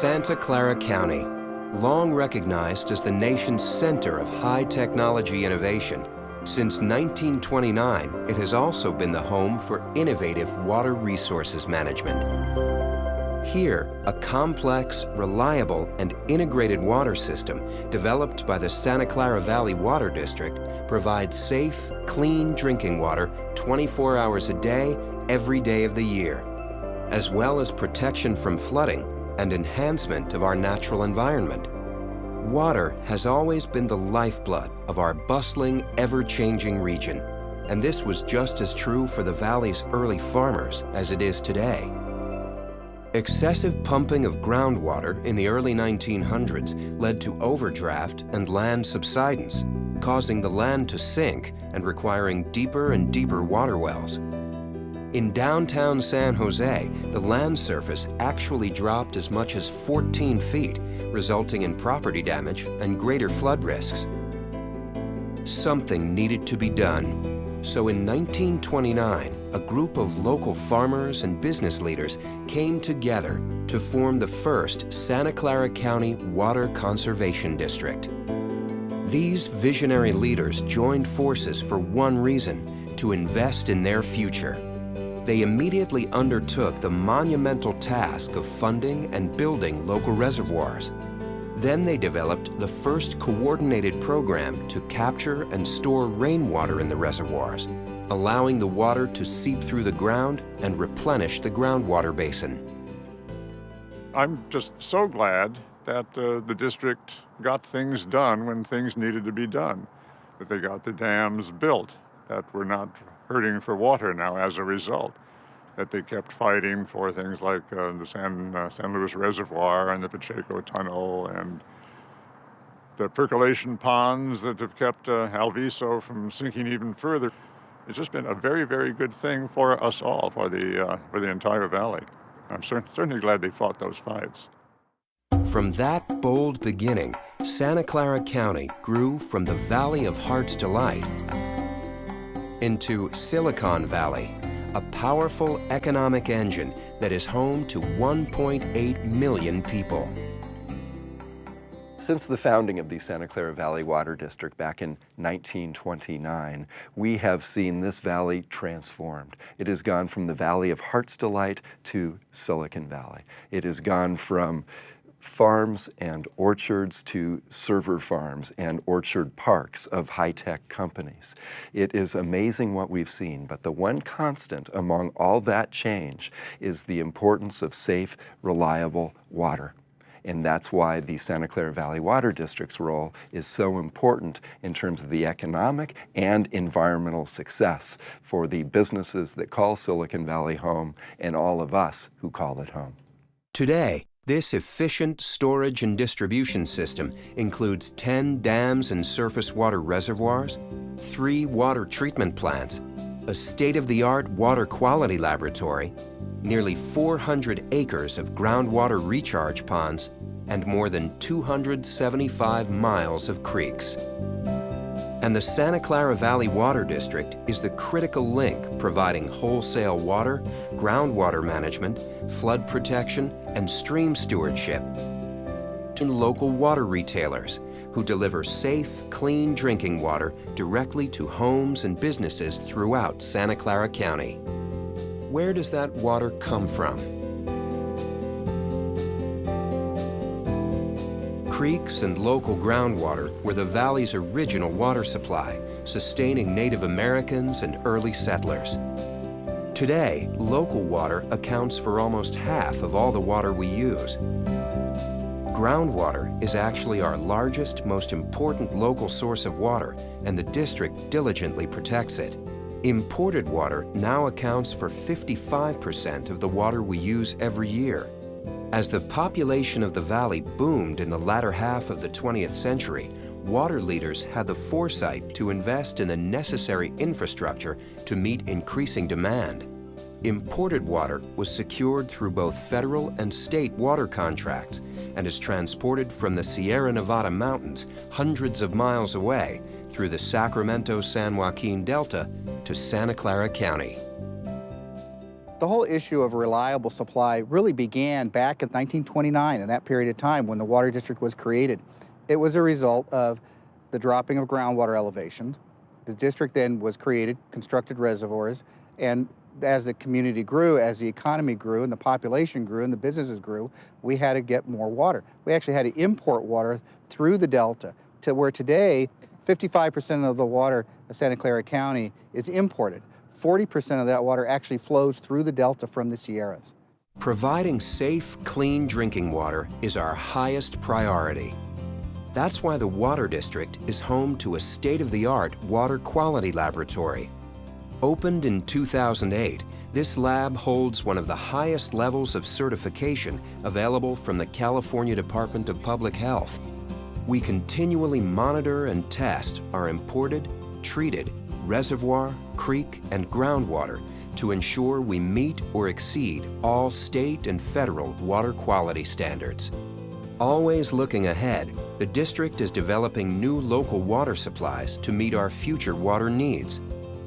Santa Clara County, long recognized as the nation's center of high technology innovation. Since 1929, it has also been the home for innovative water resources management. Here, a complex, reliable, and integrated water system developed by the Santa Clara Valley Water District provides safe, clean drinking water 24 hours a day, every day of the year, as well as protection from flooding and enhancement of our natural environment. Water has always been the lifeblood of our bustling, ever-changing region, and this was just as true for the valley's early farmers as it is today. Excessive pumping of groundwater in the early 1900s led to overdraft and land subsidence, causing the land to sink and requiring deeper and deeper water wells. In downtown San Jose, the land surface actually dropped as much as 14 feet, resulting in property damage and greater flood risks. Something needed to be done. So in 1929, a group of local farmers and business leaders came together to form the first Santa Clara County Water Conservation District. These visionary leaders joined forces for one reason: to invest in their future. They immediately undertook the monumental task of funding and building local reservoirs. Then they developed the first coordinated program to capture and store rainwater in the reservoirs, allowing the water to seep through the ground and replenish the groundwater basin. I'm just so glad that the district got things done when things needed to be done, that they got the dams built, that we're not hurting for water now as a result, that they kept fighting for things like the San Luis Reservoir and the Pacheco Tunnel and the percolation ponds that have kept Alviso from sinking even further. It's just been a very, very good thing for us all, for the entire valley. I'm certainly glad they fought those fights. From that bold beginning, Santa Clara County grew from the Valley of Heart's Delight into Silicon Valley, a powerful economic engine that is home to 1.8 million people. Since the founding of the Santa Clara Valley Water District back in 1929, we have seen this valley transformed. It has gone from the Valley of Heart's Delight to Silicon Valley. It has gone from farms and orchards to server farms and orchard parks of high-tech companies. It is amazing what we've seen, but the one constant among all that change is the importance of safe, reliable water. And that's why the Santa Clara Valley Water District's role is so important in terms of the economic and environmental success for the businesses that call Silicon Valley home and all of us who call it home. Today, this efficient storage and distribution system includes 10 dams and surface water reservoirs, 3 water treatment plants, a state-of-the-art water quality laboratory, nearly 400 acres of groundwater recharge ponds, and more than 275 miles of creeks. And the Santa Clara Valley Water District is the critical link providing wholesale water, groundwater management, flood protection, and stream stewardship to local water retailers who deliver safe, clean drinking water directly to homes and businesses throughout Santa Clara County. Where does that water come from? Creeks and local groundwater were the valley's original water supply, sustaining Native Americans and early settlers. Today, local water accounts for almost half of all the water we use. Groundwater is actually our largest, most important local source of water, and the district diligently protects it. Imported water now accounts for 55% of the water we use every year. As the population of the valley boomed in the latter half of the 20th century, water leaders had the foresight to invest in the necessary infrastructure to meet increasing demand. Imported water was secured through both federal and state water contracts and is transported from the Sierra Nevada mountains hundreds of miles away through the Sacramento-San Joaquin Delta to Santa Clara County. The whole issue of reliable supply really began back in 1929, in that period of time when the Water District was created. It was a result of the dropping of groundwater elevation. The district then was created, constructed reservoirs, and as the community grew, as the economy grew, and the population grew, and the businesses grew, we had to get more water. We actually had to import water through the Delta to where today, 55% of the water of Santa Clara County is imported. 40% of that water actually flows through the Delta from the Sierras. Providing safe, clean drinking water is our highest priority. That's why the Water District is home to a state-of-the-art water quality laboratory. Opened in 2008, this lab holds one of the highest levels of certification available from the California Department of Public Health. We continually monitor and test our imported, treated, reservoir, creek, and groundwater to ensure we meet or exceed all state and federal water quality standards. Always looking ahead, the district is developing new local water supplies to meet our future water needs,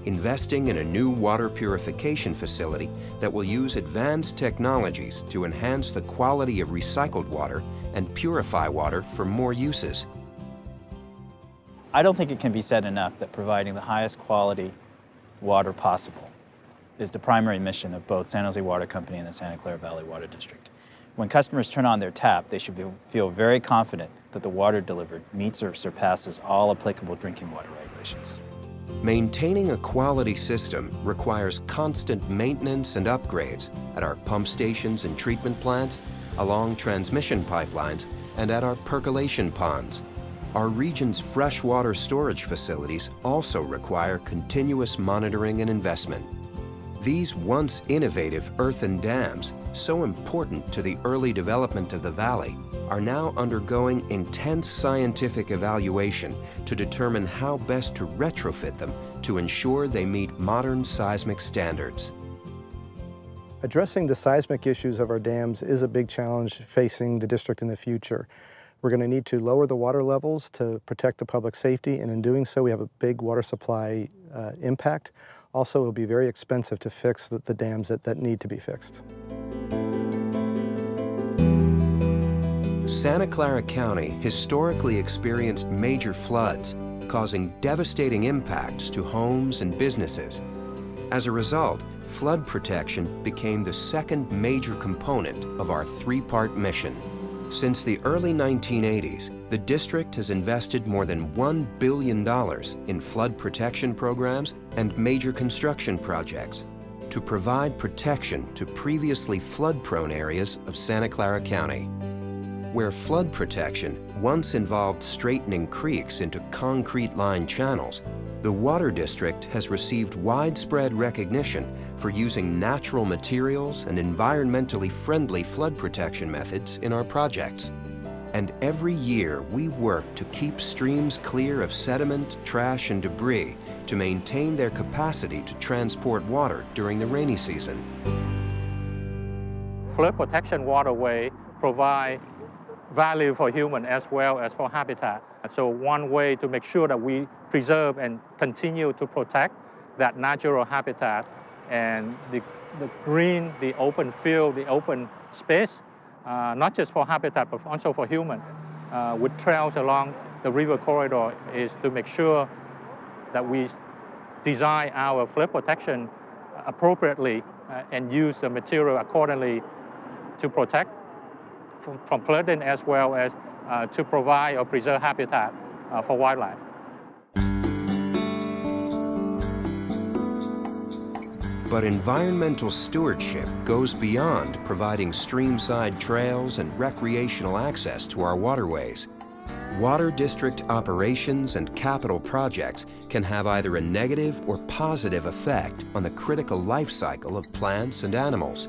investing in a new water purification facility that will use advanced technologies to enhance the quality of recycled water and purify water for more uses. I don't think it can be said enough that providing the highest quality water possible is the primary mission of both San Jose Water Company and the Santa Clara Valley Water District. When customers turn on their tap, they should feel very confident that the water delivered meets or surpasses all applicable drinking water regulations. Maintaining a quality system requires constant maintenance and upgrades at our pump stations and treatment plants, along transmission pipelines, and at our percolation ponds. Our region's freshwater storage facilities also require continuous monitoring and investment. These once innovative earthen dams, so important to the early development of the valley, are now undergoing intense scientific evaluation to determine how best to retrofit them to ensure they meet modern seismic standards. Addressing the seismic issues of our dams is a big challenge facing the district in the future. We're going to need to lower the water levels to protect the public safety, and in doing so we have a big water supply impact. Also, it will be very expensive to fix the dams that need to be fixed. Santa Clara County historically experienced major floods, causing devastating impacts to homes and businesses. As a result, flood protection became the second major component of our three-part mission. Since the early 1980s, the district has invested more than $1 billion in flood protection programs and major construction projects to provide protection to previously flood-prone areas of Santa Clara County. Where flood protection once involved straightening creeks into concrete-lined channels, the Water District has received widespread recognition for using natural materials and environmentally friendly flood protection methods in our projects. And every year we work to keep streams clear of sediment, trash, and debris to maintain their capacity to transport water during the rainy season. Flood protection waterway provide value for human as well as for habitat. So one way to make sure that we preserve and continue to protect that natural habitat and the green, the open field, the open space, not just for habitat but also for human, with trails along the river corridor, is to make sure that we design our flood protection appropriately and use the material accordingly to protect from flooding as well as to provide or preserve habitat for wildlife. But environmental stewardship goes beyond providing streamside trails and recreational access to our waterways. Water District operations and capital projects can have either a negative or positive effect on the critical life cycle of plants and animals.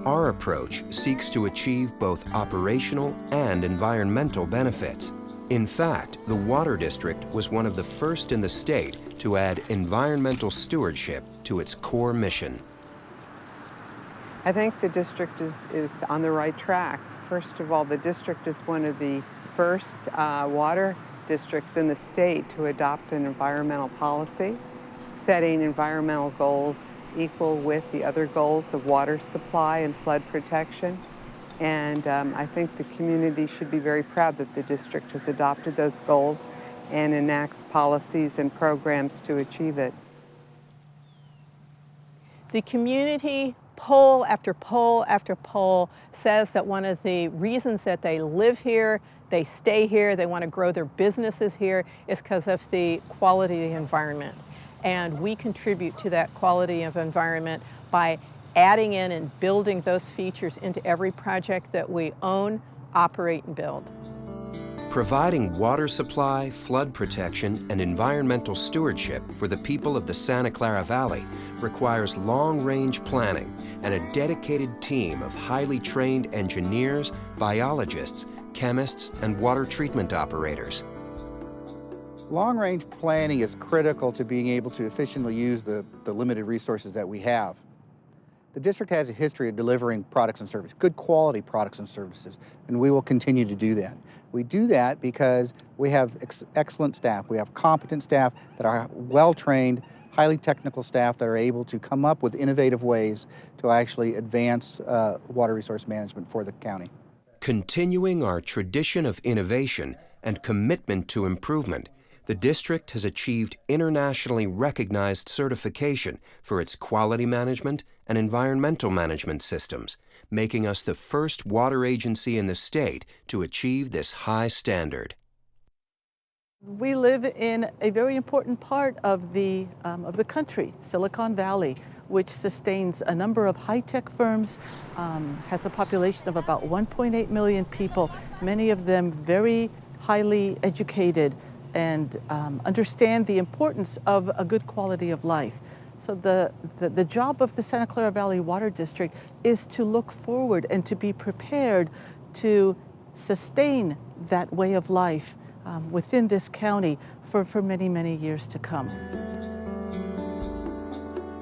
Our approach seeks to achieve both operational and environmental benefits. In fact, the Water District was one of the first in the state to add environmental stewardship to its core mission. I think the district is on the right track. First of all, the district is one of the first water districts in the state to adopt an environmental policy, setting environmental goals equal with the other goals of water supply and flood protection. And I think the community should be very proud that the district has adopted those goals and enacts policies and programs to achieve it. The community, poll after poll after poll, says that one of the reasons that they live here, they stay here, they want to grow their businesses here is because of the quality of the environment. And we contribute to that quality of environment by adding in and building those features into every project that we own, operate, and build. Providing water supply, flood protection, and environmental stewardship for the people of the Santa Clara Valley requires long-range planning and a dedicated team of highly trained engineers, biologists, chemists, and water treatment operators. Long-range planning is critical to being able to efficiently use the limited resources that we have. The district has a history of delivering products and services, good quality products and services, and we will continue to do that. We do that because we have excellent staff. We have competent staff that are well-trained, highly technical staff that are able to come up with innovative ways to actually advance water resource management for the county. Continuing our tradition of innovation and commitment to improvement, the district has achieved internationally recognized certification for its quality management and environmental management systems, making us the first water agency in the state to achieve this high standard. We live in a very important part of the country, Silicon Valley, which sustains a number of high-tech firms, has a population of about 1.8 million people, many of them very highly educated and understand the importance of a good quality of life. So the job of the Santa Clara Valley Water District is to look forward and to be prepared to sustain that way of life within this county for many, many years to come.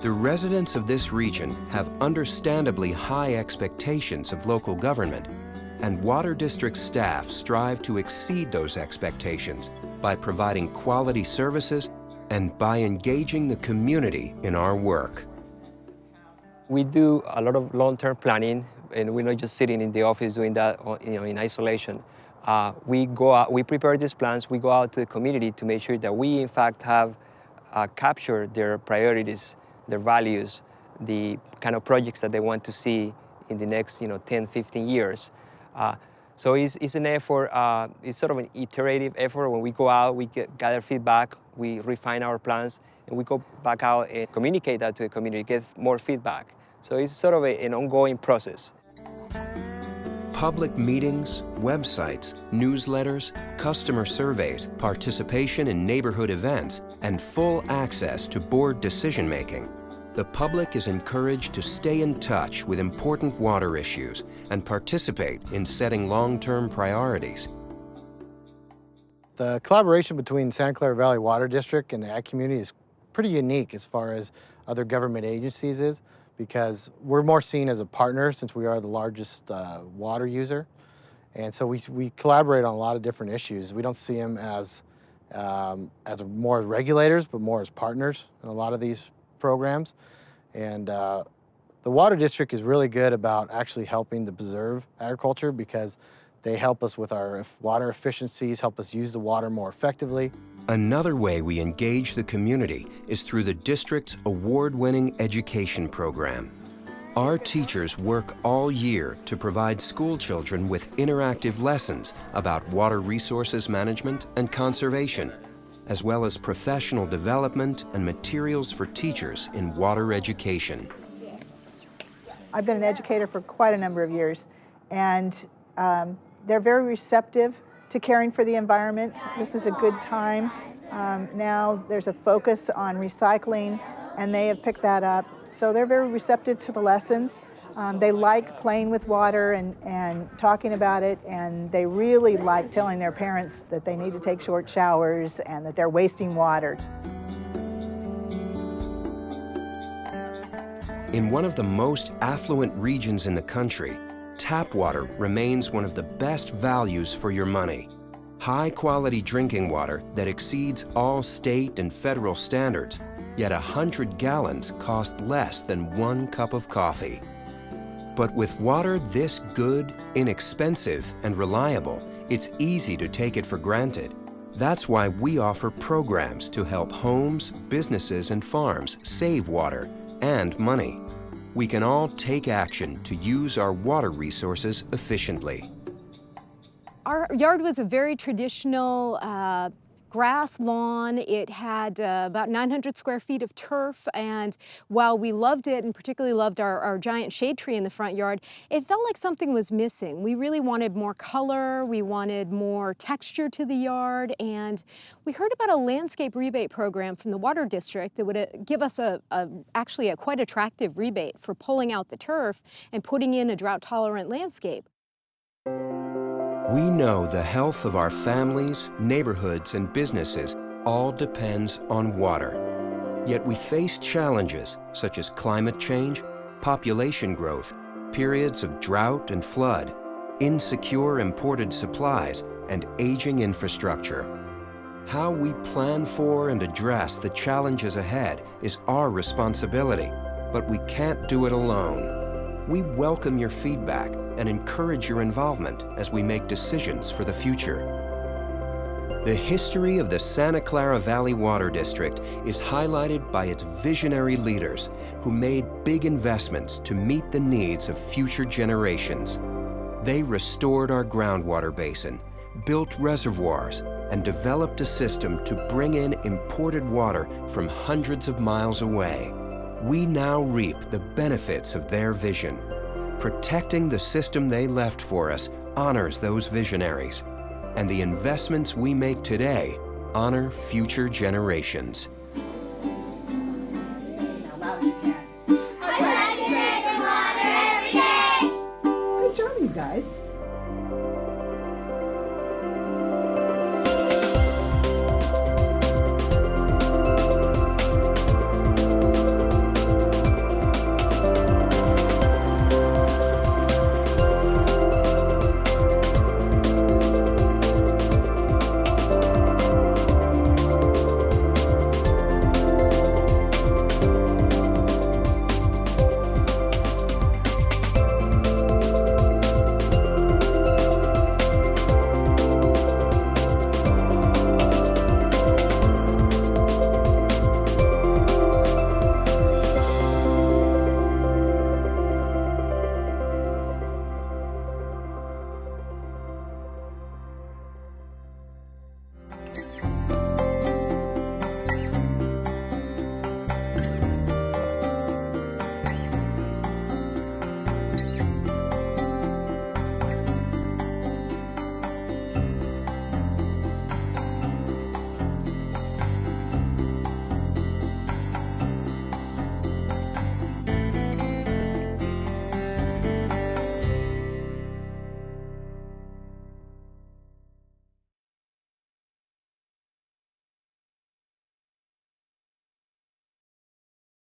The residents of this region have understandably high expectations of local government, and Water District staff strive to exceed those expectations by providing quality services and by engaging the community in our work. We do a lot of long-term planning, and we're not just sitting in the office doing that in isolation. We go out, we prepare these plans, we go out to the community to make sure that we in fact have captured their priorities, their values, the kind of projects that they want to see in the next 10, 15 years. So it's an effort, it's sort of an iterative effort. When we go out, we gather feedback, we refine our plans, and we go back out and communicate that to the community, get more feedback. So it's sort of an ongoing process. Public meetings, websites, newsletters, customer surveys, participation in neighborhood events, and full access to board decision-making. The public is encouraged to stay in touch with important water issues and participate in setting long-term priorities. The collaboration between Santa Clara Valley Water District and the ag community is pretty unique as far as other government agencies is, because we're more seen as a partner since we are the largest water user. And so we collaborate on a lot of different issues. We don't see them as more as regulators, but more as partners in a lot of these programs. And the Water District is really good about actually helping to preserve agriculture because they help us with our water efficiencies, help us use the water more effectively. Another way we engage the community is through the district's award-winning education program. Our teachers work all year to provide school children with interactive lessons about water resources management and conservation, as well as professional development and materials for teachers in water education. I've been an educator for quite a number of years, and they're very receptive to caring for the environment. This is a good time. Now there's a focus on recycling, and they have picked that up. So they're very receptive to the lessons. They like playing with water and talking about it, and they really like telling their parents that they need to take short showers and that they're wasting water. In one of the most affluent regions in the country, tap water remains one of the best values for your money. High-quality drinking water that exceeds all state and federal standards Yet 100 gallons cost less than 1 cup of coffee. But with water this good, inexpensive, and reliable, it's easy to take it for granted. That's why we offer programs to help homes, businesses, and farms save water and money. We can all take action to use our water resources efficiently. Our yard was a very traditional grass lawn. It had about 900 square feet of turf, and while we loved it and particularly loved our giant shade tree in the front yard, it felt like something was missing. We really wanted more color, we wanted more texture to the yard, and we heard about a landscape rebate program from the Water District that would give us actually a quite attractive rebate for pulling out the turf and putting in a drought-tolerant landscape. We know the health of our families, neighborhoods, and businesses all depends on water. Yet we face challenges such as climate change, population growth, periods of drought and flood, insecure imported supplies, and aging infrastructure. How we plan for and address the challenges ahead is our responsibility, but we can't do it alone. We welcome your feedback and encourage your involvement as we make decisions for the future. The history of the Santa Clara Valley Water District is highlighted by its visionary leaders who made big investments to meet the needs of future generations. They restored our groundwater basin, built reservoirs, and developed a system to bring in imported water from hundreds of miles away. We now reap the benefits of their vision. Protecting the system they left for us honors those visionaries, and the investments we make today honor future generations.